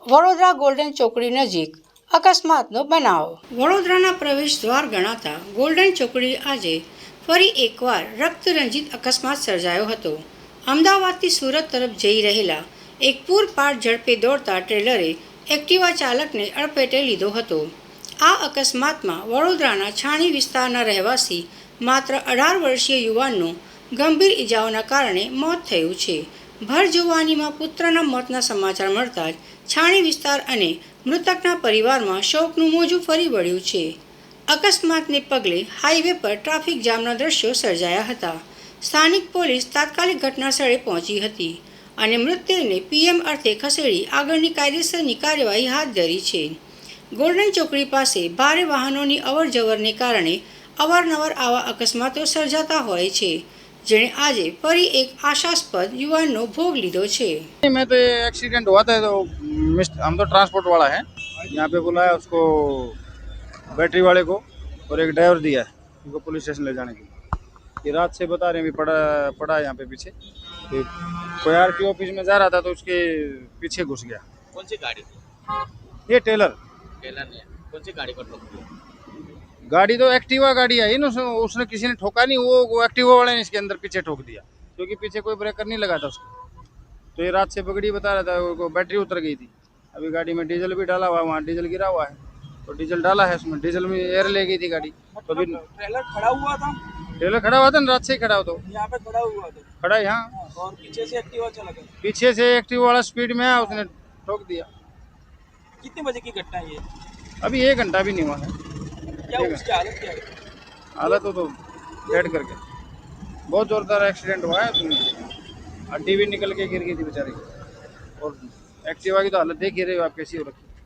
Vadodara golden ચોકડી નજીક અકસ્માતનો બનાવ। વડોદરાના પ્રવેશ દ્વાર ગણાતા ગોલ્ડન ચોકડી આજે ફરી એકવાર રક્તરંજિત અકસ્માત સર્જાયો હતો। અમદાવાદથી સુરત તરફ જઈ રહેલા એક પૂરપાટ ઝડપે દોડતા ટ્રેલરે એક્ટિવા ચાલકને અડફેટે લીધો હતો। આ અકસ્માતમાં વડોદરાના છાણી વિસ્તારના રહેવાસી માત્ર 18 વર્ષીય યુવાનનું ગંભીર ઇજાઓના કારણે મોત થયું છે। ભર જુવાનીમાં પુત્રના મોતના સમાચાર મળતા જ છાણી વિસ્તાર અને મૃતકના પરિવારમાં શોકનું મોજું ફરી વળ્યું છે। અકસ્માતને પગલે હાઈવે પર ટ્રાફિક જામના દ્રશ્યો સર્જાયા હતા। સ્થાનિક પોલીસ તાત્કાલિક ઘટનાસ્થળે પહોંચી હતી અને મૃતદેહને પીએમ અર્થે ખસેડી આગળની કાયદેસરની કાર્યવાહી હાથ ધરી છે। ગોલ્ડન ચોકડી પાસે ભારે વાહનોની અવરજવરને કારણે અવારનવાર આવા અકસ્માતો સર્જાતા હોય છે, જેણે આજે ફરી એક आशास्पद युवानो भोग लीधो छे। मैं तो एक्सीडेंट हुआ था तो हम तो ट्रांसपोर्ट वाला है, यहाँ पे बुलाया उसको बैटरी वाले को और एक ड्राइवर दिया है उनको पुलिस स्टेशन ले जाने के लिए। ये रात से बता रहे हैं, भी पड़ा यहाँ पे पीछे कोई आरटी ऑफिस में जा रहा था तो उसके पीछे घुस गया। कौन सी गाड़ी थी? ये टेलर ने कौन सी गाड़ी को ठोक दिया? गाड़ी तो एक्टिवा गाड़ी आई ना, उसने किसी ने ठोका नहीं, वो एक्टिवा वाले ने इसके अंदर पीछे ठोक दिया क्योंकि पीछे कोई ब्रेकर नहीं लगा था उसको। तो ये रात से पगड़ी बता रहा था, वो बैटरी उतर गई थी। अभी गाड़ी में डीजल भी डाला हुआ है, वहाँ डीजल गिरा हुआ है तो डीजल डाला है उसमें, डीजल में एयर ले गई थी गाड़ी। तो अभी ट्रेलर खड़ा हुआ था, टेलर खड़ा हुआ था ना, रात से ही खड़ा हो तो यहाँ पे खड़ा हुआ था खड़ा यहाँ और पीछे से एक्टिवा चला गया। पीछे से एक्टिवा वाला स्पीड में आया, उसने ठोक दिया। कितने बजे की घटना है ये? अभी 1 घंटा भी नहीं हुआ है। क्या उसकी हालत क्या है? हालत तो डेड करके बहुत जोरदार एक्सीडेंट हुआ है, हड्डी भी निकल के गिर गई थी बेचारी। और एक्टिवा की तो हालत देख ही रहे हो आप कैसी हो रखी।